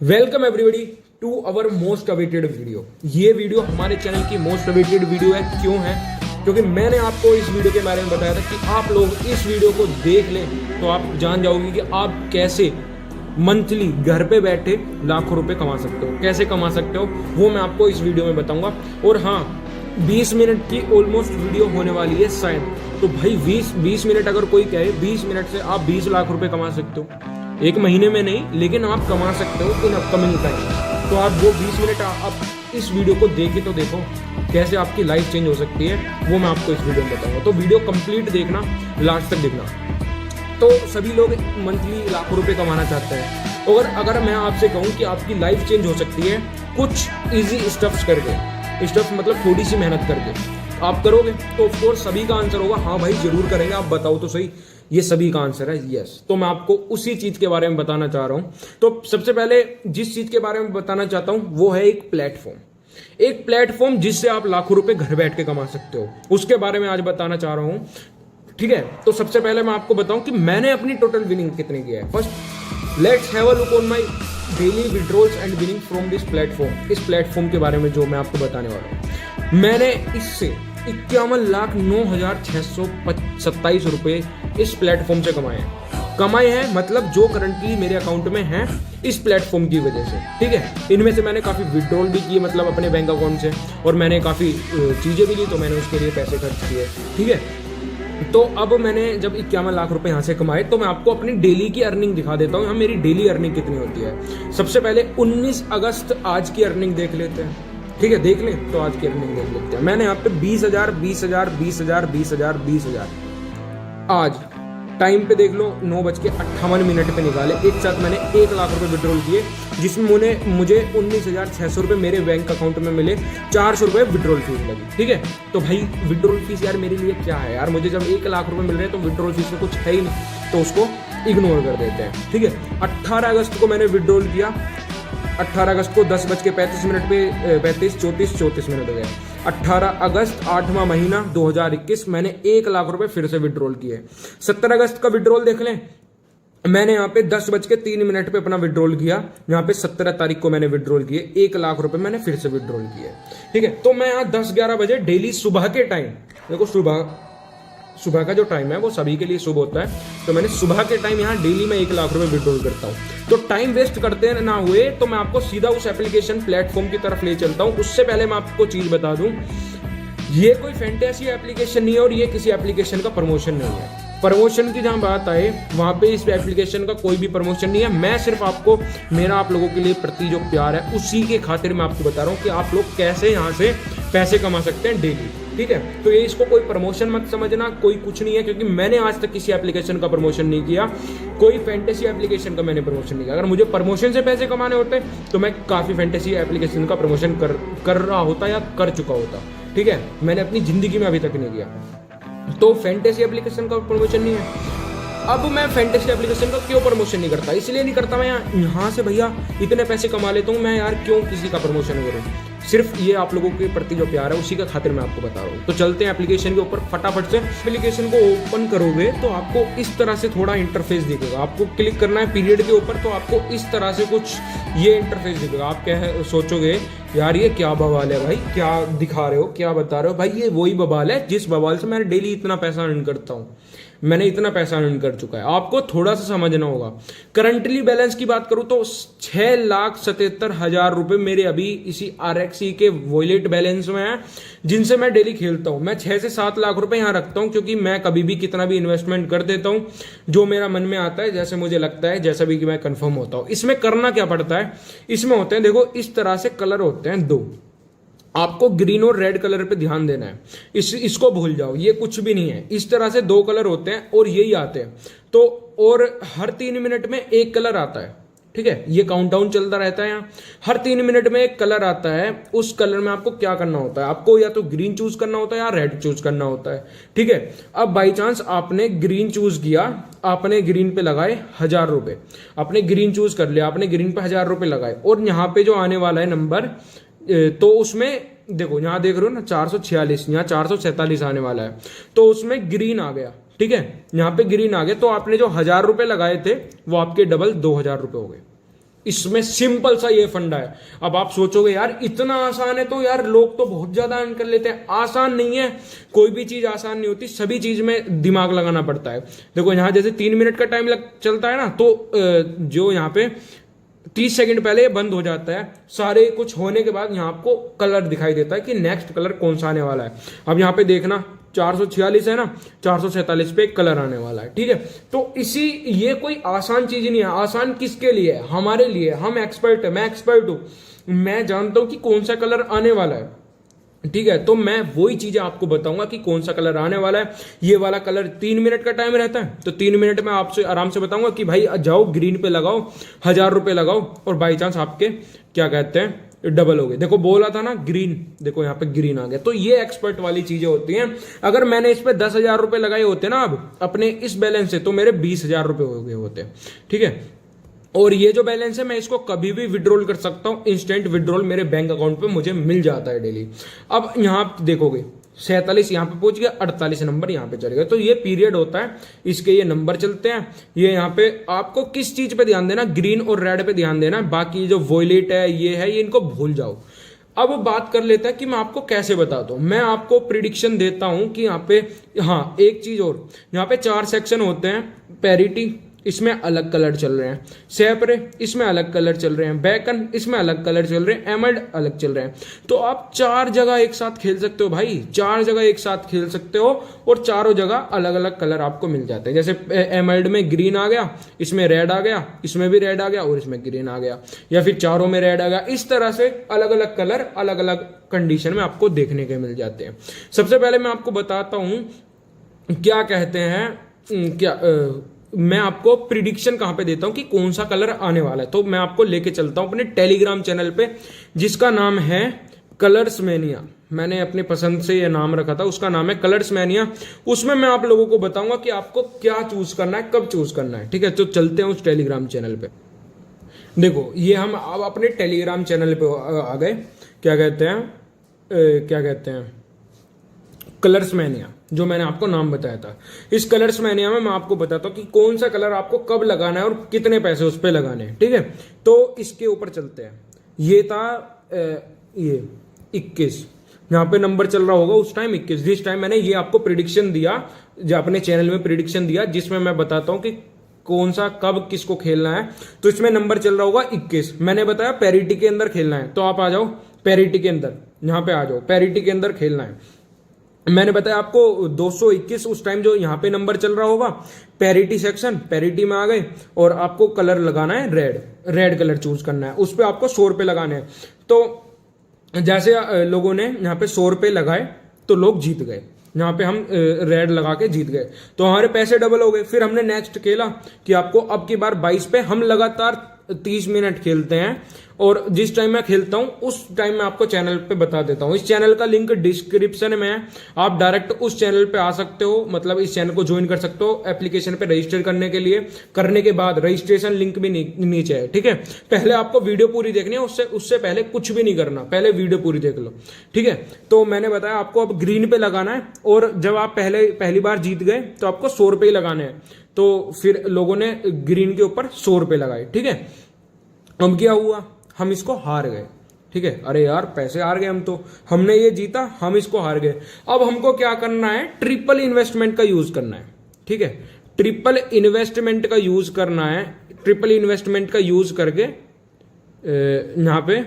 Welcome everybody to our most awaited video. ये video हमारे channel की मोस्ट अवेटेड वीडियो है। क्यों है? क्योंकि मैंने आपको इस वीडियो के बारे में बताया था कि आप लोग इस वीडियो को देख लें तो आप जान जाओगे कि आप कैसे मंथली घर पे बैठे लाखों रुपए कमा सकते हो। कैसे कमा सकते हो वो मैं आपको इस वीडियो में बताऊंगा। और हाँ, 20 मिनट की ऑलमोस्ट वीडियो होने वाली है शायद। तो भाई 20 मिनट अगर कोई कहे 20 मिनट से आप 20 लाख रुपए कमा सकते हो। एक महीने में नहीं, लेकिन आप कमा सकते हो इन अपकमिंग टाइम। तो आप वो 20 मिनट आप इस वीडियो को देखे तो देखो कैसे आपकी लाइफ चेंज हो सकती है, वो मैं आपको इस वीडियो में बताऊंगा। तो वीडियो कंप्लीट देखना, लास्ट तक देखना। तो सभी लोग मंथली लाखों रुपए कमाना चाहते हैं। और अगर मैं आपसे कहूँ कि आपकी लाइफ चेंज हो सकती है कुछ इजी स्टेप्स करके, स्टेप्स मतलब थोड़ी सी मेहनत करके, आप करोगे तो ऑफकोर्स सभी का आंसर होगा हाँ भाई जरूर करेंगे। आप बताओ तो सही। ये सभी का आंसर है यस। तो मैं आपको उसी चीज के बारे में बताना चाह रहा हूं। तो सबसे पहले जिस चीज के बारे में बताना चाहता हूं वो है एक प्लेटफॉर्म जिससे आप लाखों रुपए घर बैठ के कमा सकते हो। उसके बारे में आज बताना चाह रहा हूं। ठीक है, तो सबसे पहले मैं आपको बताऊं कि मैंने अपनी टोटल विनिंग कितनी की है। First let's have a look on my daily withdrawals and winning from this platform. इस प्लेटफॉर्म के बारे में जो मैं आपको बताने वाला हूं, मैंने इससे 51,09,627 रुपए इस प्लेटफॉर्म से कमाए हैं। मतलब जो करंटली मेरे अकाउंट में है इस प्लेटफॉर्म की वजह से। ठीक है, इनमें से मैंने काफी विड्रॉल भी किए, मतलब अपने बैंक अकाउंट से, और मैंने काफी चीजें भी ली, तो मैंने उसके लिए पैसे खर्च किए। ठीक है, तो अब मैंने जब 51 लाख रुपए यहाँ से कमाए तो मैं आपको अपनी डेली की अर्निंग दिखा देता हूँ। यहाँ मेरी डेली अर्निंग कितनी होती है। सबसे पहले 19 अगस्त आज की अर्निंग देख लेते हैं। ठीक है, देख लें तो आज की अर्निंग देख लेते हैं। मैंने यहाँ पे 20,000 आज टाइम पे देख लो 9:58 पे निकाले। एक साथ मैंने 1 लाख रुपए विड्रॉल किए, जिसमें मुझे 19,600 रुपए मेरे बैंक अकाउंट में मिले। 400 रुपए विड्रॉल फीस लगी। ठीक है, तो भाई विड्रॉल फीस यार मेरे लिए क्या है यार। मुझे जब 1 लाख रुपए मिल रहे हैं तो विड्रॉल फीस में कुछ है ही नहीं, तो उसको इग्नोर कर देते हैं। ठीक है, 18 अगस्त को मैंने विड्रॉल किया। 18 अगस्त को 10:35 पे 34 मिनट हो गए। 18 अगस्त 8वां महीना 2021 मैंने 1 लाख रुपए फिर से विड्रॉल किए। 17 अगस्त का विड्रॉल देख लें। मैंने यहाँ पे 10:03 पे अपना विड्रॉल किया। यहाँ पे 17 तारीख को मैंने विड्रॉल किए। 1 लाख रुपए मैंने फिर से विड्रॉल किए। ठीक है, तो मैं यहाँ 10-11 बजे डेली सुबह के टाइम, देखो सुबह का जो टाइम है वो सभी के लिए शुभ होता है, तो मैंने सुबह के टाइम यहाँ डेली में 1 लाख रुपए विड्रॉल करता हूँ। तो टाइम वेस्ट करते ना हुए तो मैं आपको सीधा उस एप्लीकेशन प्लेटफॉर्म की तरफ ले चलता हूँ। उससे पहले मैं आपको चीज बता दूं, ये कोई फैंटेसी एप्लीकेशन नहीं है और ये किसी एप्लीकेशन का प्रमोशन नहीं है। प्रमोशन की जहां बात आए वहां पे इस एप्लीकेशन का कोई भी प्रमोशन नहीं है। मैं सिर्फ आपको मेरा आप लोगों के लिए प्रति जो प्यार है उसी के खातिर मैं आपको बता रहा हूँ कि आप लोग कैसे यहाँ से पैसे कमा सकते हैं डेली। ठीक है, तो ये इसको कोई प्रमोशन मत समझना, कोई कुछ नहीं है, क्योंकि मैंने आज तक किसी एप्लीकेशन का प्रमोशन नहीं किया। कोई फैंटेसी एप्लीकेशन का मैंने प्रमोशन नहीं किया। अगर मुझे प्रमोशन से पैसे कमाने होते तो मैं काफी फैंटेसी एप्लीकेशन का प्रमोशन कर रहा होता या कर चुका होता। ठीक है, मैंने अपनी जिंदगी में अभी तक नहीं किया। तो फैंटेसी एप्लीकेशन का प्रमोशन नहीं है। अब मैं फैंटेसी एप्लीकेशन का क्यों प्रमोशन नहीं करता, इसलिए नहीं करता। मैं यहाँ से भैया इतने पैसे कमा लेता हूँ, मैं यार क्यों किसी का प्रमोशन करूँ। सिर्फ ये आप लोगों के प्रति जो प्यार है उसी का खातिर मैं आपको बता रहा हूँ। तो चलते हैं एप्लीकेशन के ऊपर फटाफट से। एप्लीकेशन को ओपन करोगे तो आपको इस तरह से थोड़ा इंटरफेस दिखेगा। आपको क्लिक करना है पीरियड के ऊपर, तो आपको इस तरह से कुछ ये इंटरफेस दिखेगा। आप क्या सोचोगे यार ये क्या बवाल है भाई, क्या दिखा रहे हो, क्या बता रहे हो। भाई ये वही बवाल है जिस बवाल से मैं डेली इतना पैसा अर्न करता हूँ। मैंने इतना पैसा अर्न कर चुका है। आपको थोड़ा सा समझना होगा। करंटली बैलेंस की बात करूं तो 6,77,000 रुपए मेरे अभी इसी RXE के वॉलेट बैलेंस में है, जिनसे मैं डेली खेलता हूं। मैं 6 से 7 लाख रुपए यहां रखता हूं, क्योंकि मैं कभी भी कितना भी इन्वेस्टमेंट कर देता हूं जो मेरा मन में आता है, जैसे मुझे लगता है, जैसा भी कि मैं कंफर्म होता हूं। इसमें करना क्या पड़ता है, इसमें होते हैं देखो इस तरह से कलर होते हैं 2। आपको ग्रीन और रेड कलर पे ध्यान देना है। इसको भूल जाओ, ये कुछ भी नहीं है। इस तरह से 2 कलर होते हैं और यही आते हैं। तो और हर 3 मिनट में 1 कलर आता है। ठीक है, ये काउंटडाउन चलता रहता है। यहाँ हर 3 मिनट में 1 कलर आता है। उस कलर में आपको क्या करना होता है, आपको या तो ग्रीन चूज करना होता है या रेड चूज करना होता है। ठीक है, अब बाई चांस आपने ग्रीन चूज किया, आपने ग्रीन पे लगाए 1,000 रुपए, आपने ग्रीन चूज कर लिया, आपने ग्रीन पे 1,000 रुपए लगाए, और यहाँ पे जो आने वाला है नंबर, तो उसमें देखो यहाँ देख रहे हो ना 446, यहाँ 447 आने वाला है, तो उसमें ग्रीन आ गया। ठीक है, यहाँ पे ग्रीन आ गया, तो आपने जो 1,000 रुपए लगाए थे वो आपके डबल 2,000 रुपए हो गए। इसमें सिंपल सा ये फंडा है। अब आप सोचोगे यार इतना आसान है, तो यार लोग तो बहुत ज्यादा अर्न कर लेते हैं। आसान नहीं है, कोई भी चीज आसान नहीं होती, सभी चीज में दिमाग लगाना पड़ता है। देखो यहाँ जैसे 3 मिनट का टाइम चलता है ना, तो जो यहाँ पे 30 सेकंड पहले ये बंद हो जाता है, सारे कुछ होने के बाद यहाँ आपको कलर दिखाई देता है कि नेक्स्ट कलर कौन सा आने वाला है। अब यहाँ पे देखना 446 है ना, 447 पे कलर आने वाला है, ठीक है। तो ये कोई आसान चीज नहीं है। आसान किसके लिए है? हमारे लिए। हम एक्सपर्ट है, मैं एक्सपर्ट हूं, मैं जानता हूं कि कौन सा कलर आने वाला है, ठीक है। तो मैं वही चीजें आपको बताऊंगा कि कौन सा कलर आने वाला है। ये वाला कलर 3 मिनट का टाइम रहता है, तो 3 मिनट में आपसे आराम से बताऊंगा कि भाई जाओ ग्रीन पे लगाओ, 1000 रुपए लगाओ, और बाई चांस आपके क्या कहते हैं डबल हो गए। देखो बोला था ना ग्रीन, देखो यहाँ पे ग्रीन आ गया। तो ये एक्सपर्ट वाली चीजें होती हैं। अगर मैंने इस पे 10,000 रुपए लगाए होते ना अब अपने इस बैलेंस से, तो मेरे 20,000 रुपए हो गए होते, ठीक है। और ये जो बैलेंस है मैं इसको कभी भी विड्रॉल कर सकता हूं, इंस्टेंट विड्रॉल मेरे बैंक अकाउंट पे मुझे मिल जाता है डेली। अब यहां आप देखोगे 47 यहां पे पहुंच गया, 48 नंबर यहां पे चल गया। तो ये पीरियड होता है, इसके ये नंबर चलते हैं। ये यहां पे आपको किस चीज पे ध्यान देना, ग्रीन और रेड पे ध्यान देना, बाकी जो वॉयलेट है ये इनको भूल जाओ। अब बात कर लेते हैं कि मैं आपको कैसे बताता हूं। मैं आपको प्रिडिक्शन देता हूं कि यहाँ पे, हाँ एक चीज और, यहाँ पे 4 सेक्शन होते हैं। पैरिटी, इसमें अलग कलर चल रहे हैं। सेपरे, इसमें अलग कलर चल रहे हैं। बैकन, इसमें अलग कलर चल रहे हैं। एमल्ड, अलग चल रहे हैं। तो आप 4 जगह एक साथ खेल सकते हो भाई, 4 जगह एक साथ खेल सकते हो, और चारों जगह अलग अलग कलर आपको मिल जाते हैं। जैसे एमल्ड में ग्रीन आ गया, इसमें रेड आ गया, इसमें भी रेड आ गया, और इसमें ग्रीन आ गया, या फिर चारों में रेड आ गया। इस तरह से अलग अलग कलर अलग अलग कंडीशन में आपको देखने के मिल जाते हैं। सबसे पहले मैं आपको बताता हूं क्या कहते हैं, मैं आपको प्रिडिक्शन कहां पे देता हूं कि कौन सा कलर आने वाला है। तो मैं आपको लेके चलता हूं अपने टेलीग्राम चैनल पे, जिसका नाम है कलर्स मैनिया। मैंने अपनी पसंद से ये नाम रखा था, उसका नाम है कलर्स मैनिया। उसमें मैं आप लोगों को बताऊंगा कि आपको क्या चूज करना है, कब चूज करना है, ठीक है। तो चलते हैं उस टेलीग्राम चैनल पे। देखो ये हम अब अपने टेलीग्राम चैनल पे आ गए, क्या कहते हैं कलर्स मैनिया, जो मैंने आपको नाम बताया था। इस कलर्स मैनिया में मैं आपको बताता हूं कि कौन सा कलर आपको कब लगाना है और कितने पैसे उस पर लगाने हैं, ठीक है। तो इसके ऊपर चलते हैं। ये था ये 21, यहाँ पे नंबर चल रहा होगा उस टाइम 21। जिस टाइम मैंने ये आपको प्रिडिक्शन दिया, जो अपने चैनल में प्रिडिक्शन दिया, जिसमें मैं बताता हूं कि कौन सा कब किसको खेलना है, तो इसमें नंबर चल रहा होगा 21। मैंने बताया पैरिटी के अंदर खेलना है, तो आप आ जाओ पैरिटी के अंदर, यहाँ पे आ जाओ, पैरिटी के अंदर खेलना है। मैंने बताया आपको 221 उस टाइम जो यहाँ पे नंबर चल रहा होगा, पैरिटी सेक्शन, पैरिटी में आ गए, और आपको कलर लगाना है रेड कलर चूज करना है। उस पर आपको 100 रुपए लगाने हैं। तो जैसे लोगों ने यहाँ पे 100 रुपए लगाए तो लोग जीत गए, यहाँ पे हम रेड लगा के जीत गए, तो हमारे पैसे डबल हो गए। फिर हमने नेक्स्ट खेला कि आपको अब की बार 22 पे हम लगातार 30 मिनट खेलते हैं, और जिस टाइम मैं खेलता हूं उस टाइम मैं आपको चैनल पे बता देता हूं। इस चैनल का लिंक डिस्क्रिप्शन में है, आप डायरेक्ट उस चैनल पे आ सकते हो, मतलब इस चैनल को ज्वाइन कर सकते हो। एप्लीकेशन पे रजिस्टर करने के लिए, करने के बाद रजिस्ट्रेशन लिंक भी नीचे है, ठीक है। पहले आपको वीडियो पूरी देखनी है, उससे पहले कुछ भी नहीं करना, पहले वीडियो पूरी देख लो, ठीक है। तो मैंने बताया आपको अब ग्रीन पे लगाना है, और जब आप पहली बार जीत गए तो आपको 100 रुपए ही लगाने हैं। तो फिर लोगों ने ग्रीन के ऊपर 100 रुपए लगाए, ठीक है। अब क्या हुआ, हम इसको हार गए, ठीक है। अरे यार पैसे हार गए हम, तो हमने ये जीता, हम इसको हार गए। अब हमको क्या करना है, ट्रिपल इन्वेस्टमेंट का यूज करना है, ठीक है। ट्रिपल इन्वेस्टमेंट का यूज करना है। ट्रिपल इन्वेस्टमेंट का यूज करके यहां पे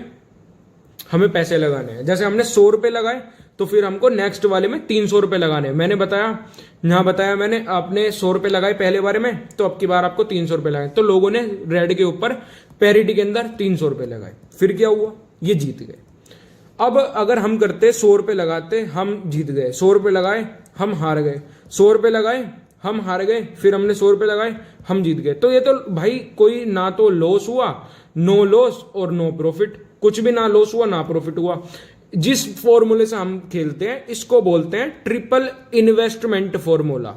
हमें पैसे लगाने हैं। जैसे हमने 100 रुपए लगाए, तो फिर हमको नेक्स्ट वाले में 300 रुपए लगाने। मैंने बताया मैंने आपने 100 रुपए लगाए पहले बारे में, तो अब की बार आपको 300 रुपए लगाए। तो लोगों ने रेड के ऊपर पैरिटी के अंदर 300 रुपए लगाए, फिर क्या हुआ, ये जीत गए। अब अगर हम करते 100 रुपए लगाते, हम जीत गए। 100 रुपए लगाए, हम हार गए। 100 रुपए लगाए, हम हार गए। फिर हमने 100 रुपए लगाए, हम जीत गए। तो ये तो भाई कोई ना तो लॉस हुआ, नो लॉस और नो प्रॉफिट, कुछ भी ना लॉस हुआ ना प्रॉफिट हुआ। जिस फॉर्मूले से हम खेलते हैं इसको बोलते हैं ट्रिपल इन्वेस्टमेंट फॉर्मूला।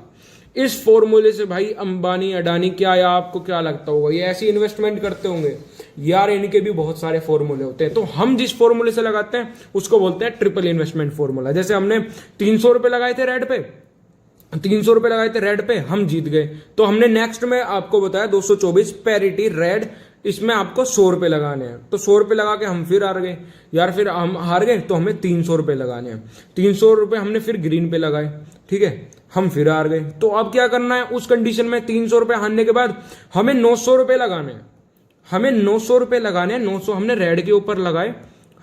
इस फॉर्मूले से भाई अंबानी अडानी क्या, या आपको क्या लगता होगा ये ऐसी इन्वेस्टमेंट करते होंगे? यार इनके भी बहुत सारे फॉर्मूले होते हैं। तो हम जिस फॉर्मूले से लगाते हैं उसको बोलते हैं ट्रिपल इन्वेस्टमेंट फॉर्मूला। जैसे हमने 300 रुपए लगाए थे रेड पे, 300 रुपए लगाए थे रेड पे, हम जीत गए। तो हमने नेक्स्ट में आपको बताया 224 पैरिटी रेड इसमें आपको 100 रुपये लगाने हैं। तो 100 रुपये लगा के हम फिर हार गए यार, फिर हम हार गए तो हमें 300 रुपये लगाने हैं। 300 रुपये हमने फिर ग्रीन पे लगाए, ठीक है, हम फिर हार गए। तो अब क्या करना है उस कंडीशन में, 300 रुपये हारने के बाद हमें 900 रुपये लगाने हैं। हमें 900 रुपये लगाने हैं। 900 हमने रेड के ऊपर लगाए,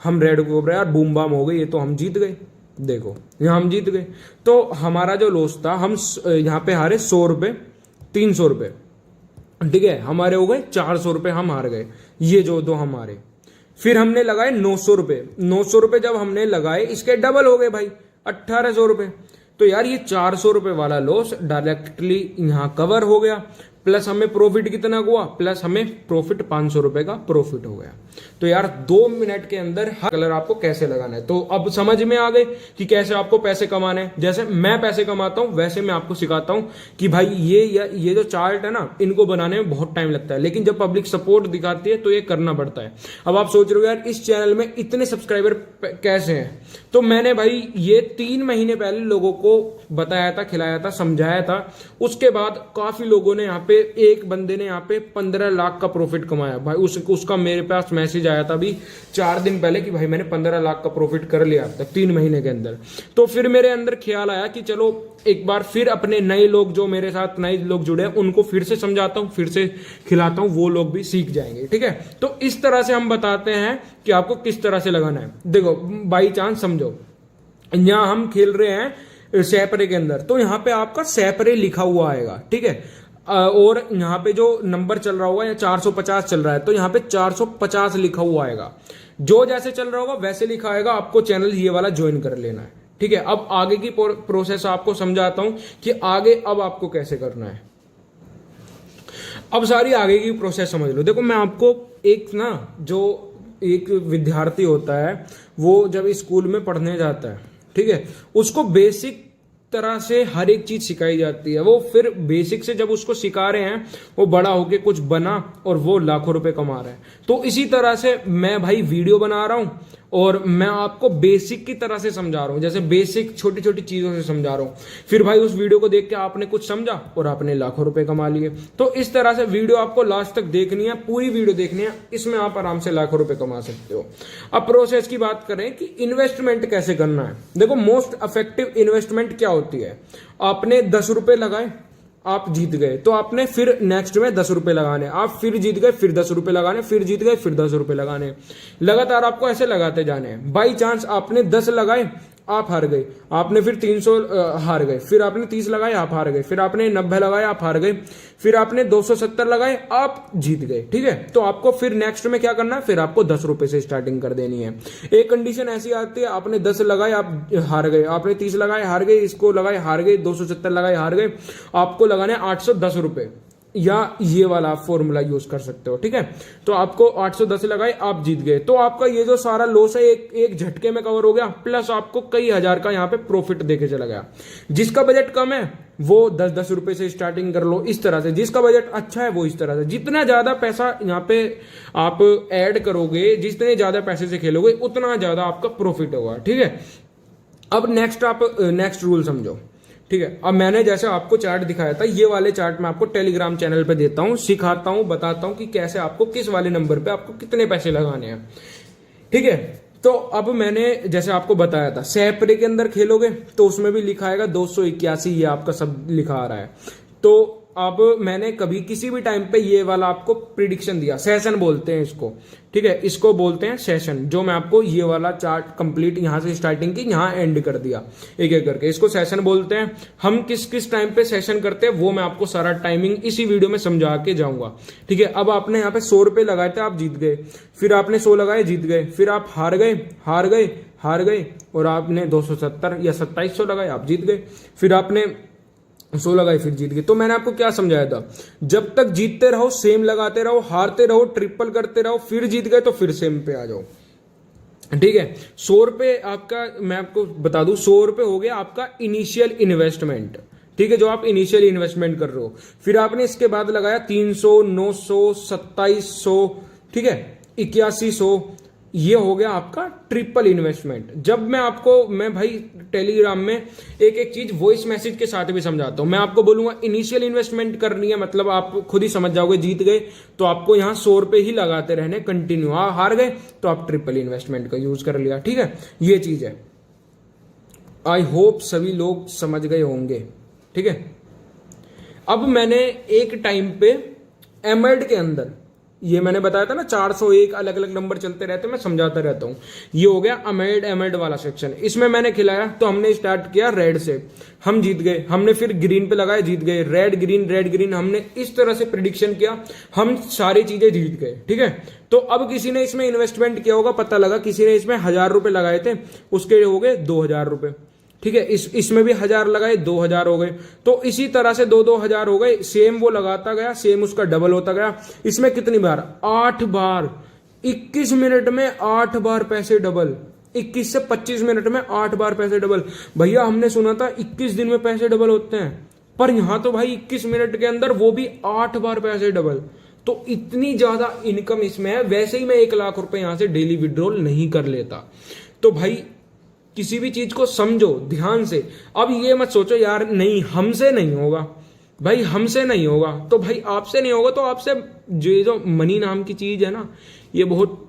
हम रेड के ऊपर यार बूम बाम हो गई, ये तो हम जीत गए। देखो यहाँ हम जीत गए। तो हमारा जो लॉस था, हम यहाँ पे हारे 100 रुपये, 300 रुपये, ठीक है, हमारे हो गए 400 रुपये, हम हार गए। ये जो दो हम हारे। फिर हमने लगाए 900 रुपये। 900 रुपये जब हमने लगाए, इसके डबल हो गए भाई, 1800 रुपये। तो यार ये 400 रुपये वाला लॉस डायरेक्टली यहाँ कवर हो गया। प्लस हमें प्रॉफिट कितना हुआ, प्लस हमें प्रॉफिट 500 रुपये का प्रॉफिट हो गया। तो यार 2 मिनट के अंदर हर कलर आपको कैसे लगाना है। तो अब समझ में आ गए कि कैसे आपको पैसे कमाने हैं। जैसे मैं पैसे कमाता हूं वैसे मैं आपको सिखाता हूं कि भाई ये जो चार्ट है ना, इनको बनाने में बहुत टाइम लगता है, लेकिन जब पब्लिक सपोर्ट दिखाती है तो ये करना पड़ता है। अब आप सोच रहे हो यार इस चैनल में इतने सब्सक्राइबर कैसे हैं, तो मैंने भाई ये 3 महीने पहले लोगों को बताया था, खिलाया था, समझाया था। उसके बाद काफी लोगों ने यहाँ पे, एक बंदे ने यहाँ पे 15 लाख का प्रॉफिट कमाया भाई। उसका मेरे पास मैसेज आया था अभी 4 दिन पहले कि भाई मैंने 15 लाख का प्रॉफिट कर लिया अब तक 3 महीने के अंदर। तो फिर मेरे अंदर ख्याल आया कि चलो एक बार फिर अपने नए लोग जो मेरे साथ नए लोग जुड़े हैं उनको फिर से समझाता हूं, फिर से खिलाता हूं, वो लोग भी सीख जाएंगे, ठीक है। तो इस तरह से हम बताते हैं कि आपको किस तरह से लगाना है। देखो बाई चांस समझो, यहां हम खेल रहे हैं सैपरे के अंदर, तो यहाँ पे आपका सैपरे लिखा हुआ आएगा, ठीक है। और यहाँ पे जो नंबर चल रहा होगा या 450 चल रहा है, तो यहाँ पे 450 लिखा हुआ आएगा। जो जैसे चल रहा होगा वैसे लिखा आएगा, आपको चैनल ये वाला ज्वाइन कर लेना है, ठीक है। अब आगे की प्रोसेस आपको समझाता हूं कि आगे अब आपको कैसे करना है। अब सारी आगे की प्रोसेस समझ लो। देखो मैं आपको एक ना, जो एक विद्यार्थी होता है वो जब स्कूल में पढ़ने जाता है, ठीक है, उसको बेसिक तरह से हर एक चीज सिखाई जाती है। वो फिर बेसिक से जब उसको सिखा रहे हैं, वो बड़ा होके कुछ बना और वो लाखों रुपए कमा रहा है। तो इसी तरह से मैं भाई वीडियो बना रहा हूं और मैं आपको बेसिक की तरह से समझा रहा हूं, जैसे बेसिक छोटी छोटी चीजों से समझा रहा हूं। फिर भाई उस वीडियो को देख के आपने कुछ समझा और आपने लाखों रुपए कमा लिए। तो इस तरह से वीडियो आपको लास्ट तक देखनी है, पूरी वीडियो देखनी है, इसमें आप आराम से लाखों रुपए कमा सकते हो। अब प्रोसेस की बात करें कि इन्वेस्टमेंट कैसे करना है। देखो मोस्ट इफेक्टिव इन्वेस्टमेंट क्या होती है, आपने 10 रुपए लगाए, आप जीत गए, तो आपने फिर नेक्स्ट में 10 रुपए लगाने, आप फिर जीत गए, फिर 10 रुपए लगाने, फिर जीत गए, फिर 10 रुपए लगाने, लगातार आपको ऐसे लगाते जाने हैं। बाई चांस आपने 10 लगाए, आप हार गए, आपने फिर 300 हार गए, फिर आपने 30 लगाए, आप हार गए, फिर आपने 90 लगाए, आप हार गए, फिर आपने 270 लगाए, आप जीत गए, ठीक है। तो आपको फिर नेक्स्ट में क्या करना है, फिर आपको 10 रुपए से स्टार्टिंग कर देनी है। एक कंडीशन ऐसी आती है, आपने 10 लगाए, आप हार गए, आपने 30 लगाए, हार गए, इसको लगाए, हार गए, 270 लगाए, हार गए, आपको लगाने 810 रुपए, या ये वाला फॉर्मूला यूज कर सकते हो, ठीक है। तो आपको 810 लगाए, आप जीत गए, तो आपका ये जो सारा लॉस है एक झटके में कवर हो गया, प्लस आपको कई हजार का यहाँ पे प्रॉफिट देके चला गया। जिसका बजट कम है वो 10-10 रुपए से स्टार्टिंग कर लो, इस तरह से। जिसका बजट अच्छा है वो इस तरह से। जितना ज्यादा पैसा यहाँ पे आप ऐड करोगे, जितने ज्यादा पैसे से खेलोगे, उतना ज्यादा आपका प्रॉफिट होगा, ठीक है। अब नेक्स्ट रूल समझो, ठीक है। अब मैंने जैसे आपको चार्ट दिखाया था, ये वाले चार्ट मैं आपको टेलीग्राम चैनल पे देता हूं, सिखाता हूं, बताता हूं कि कैसे आपको किस वाले नंबर पे आपको कितने पैसे लगाने हैं, ठीक है। तो अब मैंने जैसे आपको बताया था, सैपरे के अंदर खेलोगे तो उसमें भी लिखा आएगा 281, ये आपका सब लिखा आ रहा है। तो अब मैंने कभी किसी भी टाइम पे ये वाला आपको प्रिडिक्शन दिया, सेशन बोलते हैं इसको, ठीक है, इसको बोलते हैं सेशन। जो मैं आपको ये वाला चार्ट कंप्लीट यहां से स्टार्टिंग की यहां एंड कर दिया एक एक करके, इसको सेशन बोलते हैं। हम किस किस टाइम पे सेशन करते हैं वो मैं आपको सारा टाइमिंग इसी वीडियो में समझा के जाऊंगा, ठीक है। अब आपने यहाँ पे 100 रुपए लगाए थे, आप जीत गए, फिर आपने 100 लगाए, जीत गए, फिर आप हार गए और आपने 270 या 2700 लगाए, आप जीत गए, फिर आपने 100 लगाए, फिर जीत गए। तो मैंने आपको क्या समझाया था, जब तक जीतते रहो, सेम लगाते रहो, हारते रहो, ट्रिपल करते रहो, फिर जीत गए तो फिर सेम पे आ जाओ, ठीक है। 100 रुपए आपका, मैं आपको बता दूं, 100 रुपए हो गया आपका इनिशियल इन्वेस्टमेंट, ठीक है, जो आप इनिशियल इन्वेस्टमेंट कर रहे हो। फिर आपने इसके बाद लगाया 300, 900, 2700, ठीक है, 8100, ये हो गया आपका ट्रिपल इन्वेस्टमेंट। जब मैं भाई टेलीग्राम में एक एक चीज वॉइस मैसेज के साथ भी समझाता हूं। मैं आपको बोलूंगा इनिशियल इन्वेस्टमेंट करनी है, मतलब आप खुद ही समझ जाओगे। जीत गए तो आपको यहां 100 रुपए ही लगाते रहने कंटिन्यू, हार गए तो आप ट्रिपल इन्वेस्टमेंट का यूज कर लिया। ठीक है, ये चीज है। आई होप सभी लोग समझ गए होंगे। ठीक है, अब मैंने एक टाइम पे एमएल्ड के अंदर, ये मैंने बताया था ना 401 अलग अलग नंबर चलते रहते, मैं समझाता रहता हूं। ये हो गया एमएल्ड वाला सेक्शन। इसमें मैंने खिलाया तो हमने स्टार्ट किया रेड से, हम जीत गए। हमने फिर ग्रीन पे लगाया, जीत गए। रेड ग्रीन हमने इस तरह से प्रिडिक्शन किया, हम सारी चीजें जीत गए। ठीक है, तो अब किसी ने इसमें इन्वेस्टमेंट किया होगा, पता लगा किसी ने इसमें 1000 रुपए लगाए थे, उसके हो गए 2000 रुपए। ठीक है, इसमें भी 1000 लगाए, 2000 हो गए। तो इसी तरह से 2-2 हजार हो गए। सेम वो लगाता गया, सेम उसका डबल होता गया। इसमें कितनी बार? 8 बार। 21 मिनट में 8 बार पैसे डबल। 21 से 25 मिनट में 8 बार पैसे डबल। भैया हमने सुना था 21 दिन में पैसे डबल होते हैं, पर यहां तो भाई 21 मिनट के अंदर वो भी 8 बार पैसे डबल। तो इतनी ज्यादा इनकम इसमें है। वैसे ही मैं 1 लाख रुपए यहां से डेली विड्रॉल नहीं कर लेता। तो भाई किसी भी चीज को समझो ध्यान से। अब ये मत सोचो यार नहीं हमसे नहीं होगा, भाई हमसे नहीं होगा तो भाई आपसे नहीं होगा। तो आपसे जो मनी नाम की चीज है ना, ये बहुत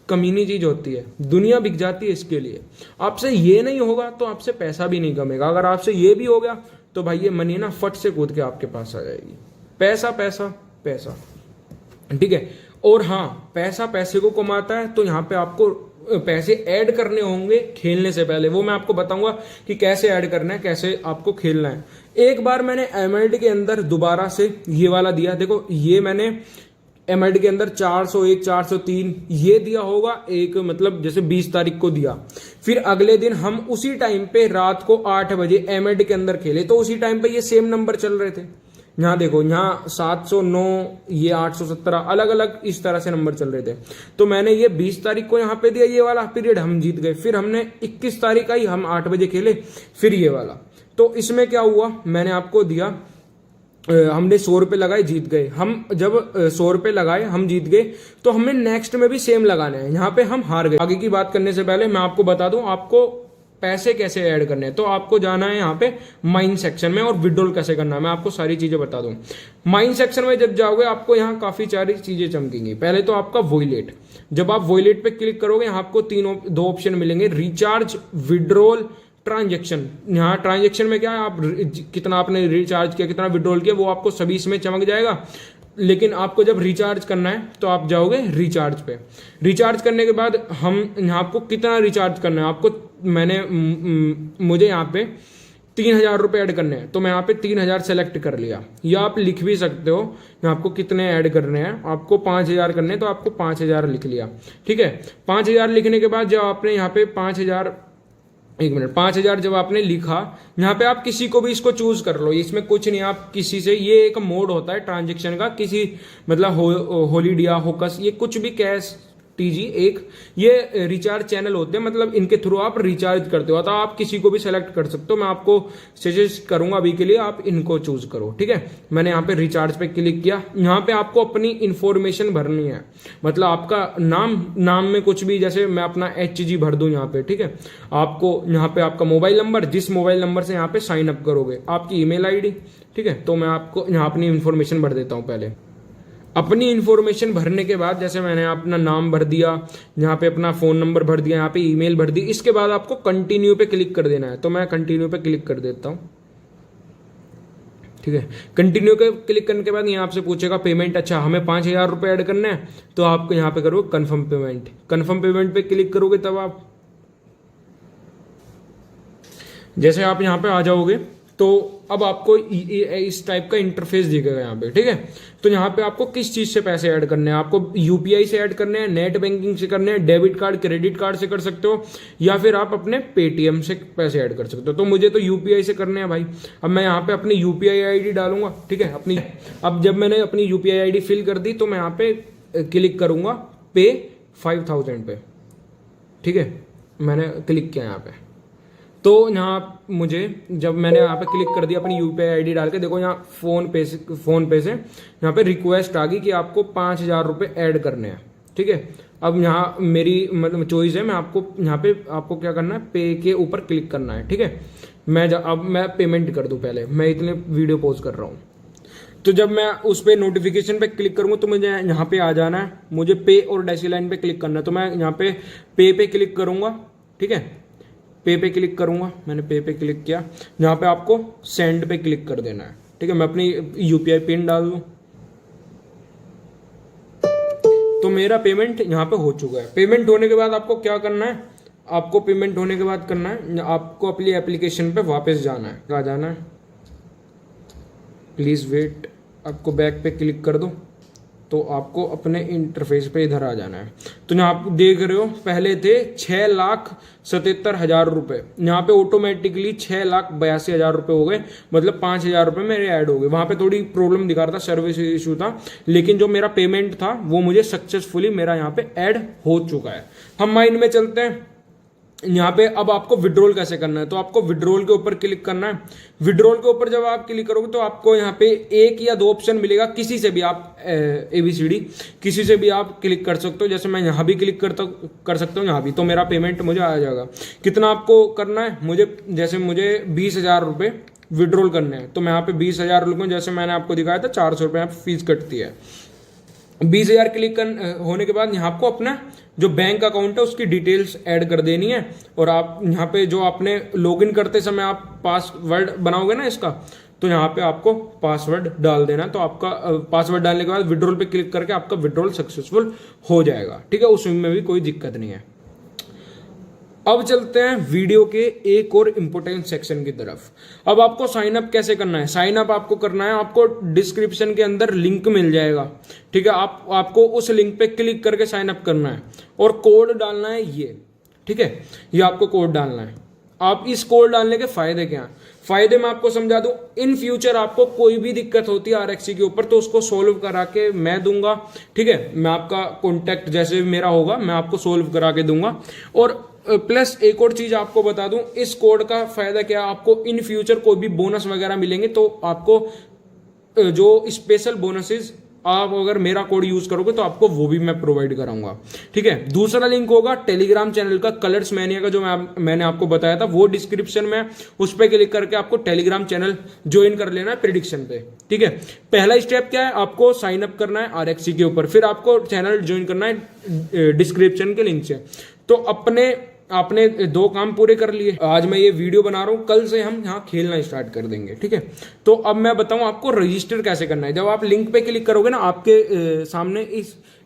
कमीनी चीज होती है, दुनिया बिक जाती है इसके लिए। आपसे ये नहीं होगा तो आपसे पैसा भी नहीं कमेगा। अगर आपसे ये भी हो गया तो भाई ये मनी ना फट से कूद के आपके पास आ जाएगी। पैसा पैसा पैसा। ठीक है, और हाँ पैसा पैसे को कमाता है। तो यहाँ पे आपको पैसे ऐड करने होंगे खेलने से पहले, वो मैं आपको बताऊंगा कि कैसे ऐड करना है, कैसे आपको खेलना है। एक बार मैंने एमएल्डी के अंदर दोबारा से ये वाला दिया, देखो ये मैंने एमएल्डी के अंदर 401 403 ये दिया होगा एक, मतलब जैसे 20 तारीख को दिया। फिर अगले दिन हम उसी टाइम पे रात को 8 बजे एमएल्डी के अंदर खेले, तो उसी टाइम पे ये सेम नंबर चल रहे थे। यहाँ देखो, यहाँ 709, ये 817, अलग अलग इस तरह से नंबर चल रहे थे। तो मैंने ये 20 तारीख को यहाँ पे दिया ये वाला पीरियड, हम जीत गए। फिर हमने 21 तारीख आई, हम 8 बजे खेले, फिर ये वाला। तो इसमें क्या हुआ, मैंने आपको दिया, हमने 100 रुपए लगाए, जीत गए। हम जब 100 रुपए लगाए हम जीत गए, तो हमें नेक्स्ट में भी सेम लगाना है। यहाँ पे हम हार गए। आगे की बात करने से पहले मैं आपको बता दूं आपको पैसे कैसे ऐड करने हैं। तो आपको जाना है यहाँ पे माइन सेक्शन में, और विड्रॉल कैसे करना है मैं आपको सारी चीजें बता दूं। माइन सेक्शन में जब जाओगे आपको यहाँ काफी सारी चीजें चमकेंगी। पहले तो आपका वॉलेट, जब आप वॉलेट पे क्लिक करोगे यहाँ आपको 2 ऑप्शन मिलेंगे, रिचार्ज, विड्रॉल, ट्रांजेक्शन। यहाँ ट्रांजेक्शन में क्या है, आप कितना आपने रिचार्ज किया, कितना विड्रॉल किया, वो आपको सभी इसमें चमक जाएगा। लेकिन आपको जब रिचार्ज करना है तो आप जाओगे रिचार्ज पे। रिचार्ज करने के बाद हम यहाँ आपको कितना रिचार्ज करना है, आपको मुझे यहाँ पे 3000 रुपये ऐड करने हैं, तो मैं यहाँ पे 3000 सेलेक्ट कर लिया। या आप लिख भी सकते हो यहाँ आपको कितने ऐड करने हैं, आपको 5000 करने हैं तो आपको 5000 लिख लिया। ठीक है, 5000 लिखने के बाद जब आपने यहाँ पे 5000 जब आपने लिखा, यहाँ पे आप किसी को भी इसको चूज कर लो, इसमें कुछ नहीं, आप किसी से, ये एक मोड होता है ट्रांजेक्शन का, किसी मतलब होलीडिया, होकस, ये कुछ भी, कैश टीजी, एक ये रिचार्ज चैनल होते हैं, मतलब इनके थ्रू आप रिचार्ज करते हो। तो आप किसी को भी सेलेक्ट कर सकते हो, मैं आपको सजेस्ट करूंगा अभी के लिए आप इनको चूज करो। ठीक है, मैंने यहाँ पे रिचार्ज पे क्लिक किया। यहाँ पे आपको अपनी इंफॉर्मेशन भरनी है, मतलब आपका नाम में कुछ भी, जैसे मैं अपना HG भर दूं यहाँ पे। ठीक है, आपको यहाँ पे आपका मोबाइल नंबर, जिस मोबाइल नंबर से यहाँ पे साइन अप करोगे, आपकी ईमेल ID। ठीक है, तो मैं आपको यहाँ अपनी इंफॉर्मेशन भर देता हूँ। पहले अपनी इंफॉर्मेशन भरने के बाद, जैसे मैंने अपना नाम भर दिया, यहाँ पे अपना फोन नंबर भर दिया, यहाँ पे ईमेल भर दी, इसके बाद आपको कंटिन्यू पे क्लिक कर देना है। तो मैं कंटिन्यू पे क्लिक कर देता हूँ। ठीक है, कंटिन्यू पे क्लिक करने के बाद यहाँ आपसे पूछेगा पेमेंट। अच्छा, हमें 5000 रुपये ऐड करने हैं, तो आपको यहाँ पे करोगे कन्फर्म पेमेंट। कन्फर्म पेमेंट पे क्लिक करोगे, तब आप जैसे आप यहाँ पे आ जाओगे तो अब आपको इस टाइप का इंटरफेस दिखेगा यहाँ पे। ठीक है, तो यहाँ पे आपको किस चीज से पैसे ऐड करने हैं, आपको UPI से ऐड करने हैं, नेट बैंकिंग से करने हैं, डेबिट कार्ड, क्रेडिट कार्ड से कर सकते हो, या फिर आप अपने पेटीएम से पैसे ऐड कर सकते हो। तो मुझे तो UPI से करने हैं भाई। अब मैं यहाँ पे अपनी UPI ID डालूंगा। ठीक है, अपनी, अब जब मैंने अपनी UPI ID फिल कर दी तो मैं यहाँ पे क्लिक करूंगा पे 5000 पे। ठीक है, मैंने क्लिक किया यहाँ पे। तो यहाँ मुझे, जब मैंने यहाँ पे क्लिक कर दिया अपनी UPI ID डाल के, देखो यहाँ फोन पे से यहाँ पे रिक्वेस्ट आ गई कि आपको 5000 रुपये ऐड करने हैं। ठीक है, अब यहाँ मेरी मतलब चॉइस है, मैं आपको यहाँ पे आपको क्या करना है, पे के ऊपर क्लिक करना है, ठीक है। अब मैं पेमेंट कर दूं, पहले मैं इतने वीडियो पॉज कर रहा हूँ। तो जब मैं उस पर नोटिफिकेशन पे क्लिक करूंगा तो मुझे यहाँ पे आ जाना है, मुझे पे और डैश लाइन पे क्लिक करना है। तो मैं यहाँ पे क्लिक करूंगा, ठीक है। पे क्लिक करूंगा, मैंने पे क्लिक किया। यहाँ पे आपको सेंड पे क्लिक कर देना है, ठीक है। मैं अपनी यूपीआई पिन डाल दूँ तो मेरा पेमेंट यहाँ पे हो चुका है। पेमेंट होने के बाद आपको क्या करना है, आपको पेमेंट होने के बाद करना है, आपको अपनी एप्लीकेशन पे वापस जाना है। कहाँ जाना है, प्लीज़ वेट, आपको बैक पे क्लिक कर दो तो आपको अपने इंटरफेस पे इधर आ जाना है। तो यहाँ आप देख रहे हो पहले थे 6,77,000 रुपये, यहाँ पे ऑटोमेटिकली 6,82,000 रुपये हो गए, मतलब 5,000 रुपये मेरे ऐड हो गए। वहाँ पे थोड़ी प्रॉब्लम दिखा रहा था, सर्विस इशू था, लेकिन जो मेरा पेमेंट था वो मुझे सक्सेसफुली मेरा यहाँ पे ऐड हो चुका है। हम माइंड में चलते हैं। यहाँ पे अब आपको विड्रॉल कैसे करना है, तो आपको विड्रॉल के ऊपर क्लिक करना है। विड्रॉल के ऊपर जब आप क्लिक करोगे तो आपको यहाँ पे एक या दो ऑप्शन मिलेगा, किसी से भी आप ABCD किसी से भी आप क्लिक कर सकते हो। जैसे मैं यहाँ भी क्लिक कर सकता हूँ, यहाँ भी, तो मेरा पेमेंट मुझे आ जाएगा। कितना आपको करना है, मुझे 20,000 रुपये विड्रॉल करने हैं, तो मैं यहाँ पे 20,000 रुपये, जैसे मैंने आपको दिखाया था 400 रुपये यहाँ पे फीस कटती है। 20,000 क्लिक होने के बाद यहाँ आपको अपना जो बैंक अकाउंट है उसकी डिटेल्स ऐड कर देनी है। और आप यहाँ पे जो आपने लॉगिन करते समय आप पासवर्ड बनाओगे ना इसका, तो यहाँ पे आपको पासवर्ड डाल देना। तो आपका पासवर्ड डालने के बाद विड्रॉल पे क्लिक करके आपका विड्रॉल सक्सेसफुल हो जाएगा, ठीक है। उसमें भी कोई दिक्कत नहीं है। अब चलते हैं वीडियो के एक और इम्पोर्टेंट सेक्शन की तरफ। अब आपको साइन अप कैसे करना है, साइन अप आपको करना है, आपको डिस्क्रिप्शन के अंदर लिंक मिल जाएगा, ठीक है। आपको उस लिंक पे क्लिक करके साइन अप करना है और कोड डालना है ये, ठीक है। ये आपको कोड डालना है। आप इस कोड डालने के फायदे क्या हैं, फायदे मैं आपको समझा दूं। इन फ्यूचर आपको कोई भी दिक्कत होती है RXC के ऊपर तो उसको सोल्व करा के मैं दूंगा, ठीक है। मैं आपका कॉन्टैक्ट जैसे भी मेरा होगा मैं आपको सोल्व करा के दूंगा। और प्लस एक और चीज आपको बता दूं, इस कोड का फायदा क्या, आपको इन फ्यूचर कोई भी बोनस वगैरह मिलेंगे तो आपको जो स्पेशल बोनसेस आप अगर मेरा कोड यूज करोगे तो आपको वो भी मैं प्रोवाइड कराऊंगा, ठीक है। दूसरा लिंक होगा टेलीग्राम चैनल का, कलर्स मैनिया का, जो मैंने आपको बताया था, वो डिस्क्रिप्शन में, उस पर क्लिक करके आपको टेलीग्राम चैनल ज्वाइन कर लेना है प्रेडिक्शन पे, ठीक है। पहला स्टेप क्या है, आपको साइन अप करना है RXC के ऊपर, फिर आपको चैनल ज्वाइन करना है डिस्क्रिप्शन के लिंक से। तो आपने 2 काम पूरे कर लिए। आज मैं ये वीडियो बना रहा हूँ, कल से हम यहाँ खेलना स्टार्ट कर देंगे, ठीक है। तो अब मैं बताऊँ आपको रजिस्टर कैसे करना है। जब आप लिंक पे क्लिक करोगे ना, आपके सामने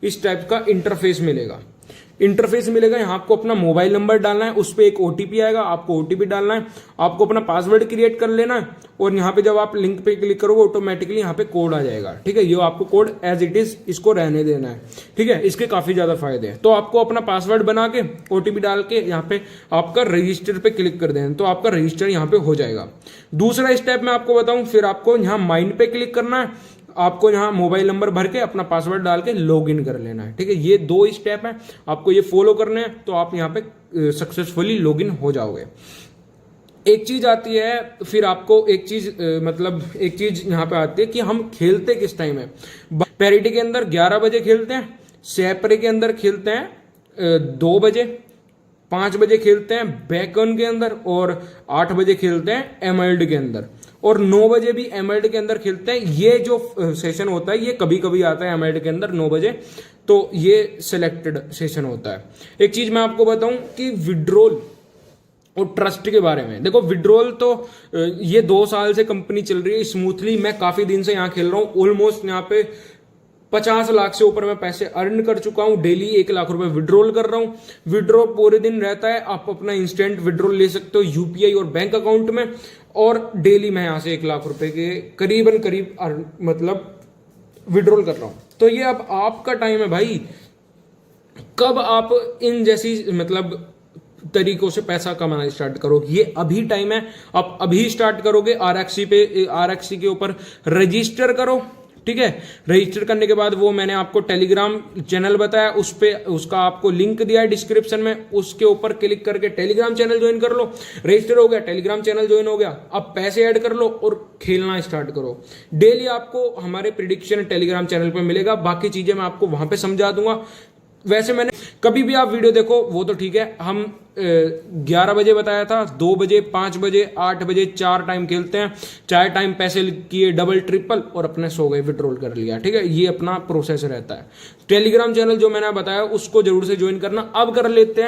इस टाइप का इंटरफेस मिलेगा। यहाँ आपको अपना मोबाइल नंबर डालना है, उस पर एक OTP आएगा, आपको OTP डालना है, आपको अपना पासवर्ड क्रिएट कर लेना है। और यहाँ पे जब आप लिंक पे क्लिक करोगे ऑटोमेटिकली यहाँ पे कोड आ जाएगा, ठीक है। ये आपको कोड एज इट इज इसको रहने देना है, ठीक है। इसके काफी ज्यादा फायदे हैं। तो आपको अपना पासवर्ड बना के OTP डाल के यहाँ पे आपका रजिस्टर पे क्लिक कर देना, तो आपका रजिस्टर यहाँ पे हो जाएगा। दूसरा स्टेप मैं आपको बताऊं, फिर आपको यहाँ माइंड पे क्लिक करना है, आपको यहाँ मोबाइल नंबर भर के अपना पासवर्ड डाल के लॉगिन कर लेना है, ठीक है। ये 2 स्टेप है, आपको ये फॉलो करने हैं तो आप यहाँ पे सक्सेसफुली लॉगिन हो जाओगे। एक चीज आती है, फिर आपको एक चीज यहाँ पे आती है कि हम खेलते किस टाइम है। पैरिटी के अंदर 11 बजे खेलते हैं, सेपरे के अंदर खेलते हैं 2 बजे, 5 बजे खेलते हैं बैकन के अंदर, और 8 बजे खेलते हैं एमल्ड के अंदर, और 9 बजे भी एमल्ड के अंदर खेलते हैं। ये जो सेशन होता है ये कभी कभी आता है एमल्ड के अंदर 9 बजे, तो ये सिलेक्टेड सेशन होता है। एक चीज मैं आपको बताऊं कि विड्रॉल और ट्रस्ट के बारे में। देखो विड्रॉल तो ये 2 साल से कंपनी चल रही है स्मूथली, मैं काफी दिन से यहाँ खेल रहा हूँ। ऑलमोस्ट यहाँ पे 50 लाख से ऊपर मैं पैसे अर्न कर चुका हूं। डेली 1 लाख रुपए विड्रॉल कर रहा हूं। विड्रॉ पूरे दिन रहता है, आप अपना इंस्टेंट विड्रॉल ले सकते हो UPI और बैंक अकाउंट में, और डेली मैं यहां से 1 लाख रुपए के करीब विड्रॉल कर रहा हूं। तो ये अब आपका टाइम है भाई, कब आप इन जैसी तरीकों से पैसा कमाना स्टार्ट करोगे, ये अभी टाइम है। आप अभी स्टार्ट करोगे, RXC के ऊपर रजिस्टर करो, ठीक है। रजिस्टर करने के बाद वो मैंने आपको टेलीग्राम चैनल बताया, उसका आपको लिंक दिया है डिस्क्रिप्शन में, उसके ऊपर क्लिक करके टेलीग्राम चैनल ज्वाइन कर लो। रजिस्टर हो गया, टेलीग्राम चैनल ज्वाइन हो गया, अब पैसे ऐड कर लो और खेलना स्टार्ट करो। डेली आपको हमारे प्रेडिक्शन टेलीग्राम चैनल पे मिलेगा, बाकी चीजें मैं आपको वहां पे समझा दूंगा। वैसे मैंने कभी भी आप वीडियो देखो वो तो ठीक है, हम 11 बजे बताया था, 2 बजे, 5 बजे, 8 बजे 4 टाइम खेलते हैं। 4 टाइम पैसे किए डबल ट्रिपल और अपने सो गए, विड्रॉल कर लिया। ठीक है, ये अपना प्रोसेस रहता है। टेलीग्राम चैनल जो मैंने बताया उसको जरूर से ज्वाइन करना। अब कर लेते हैं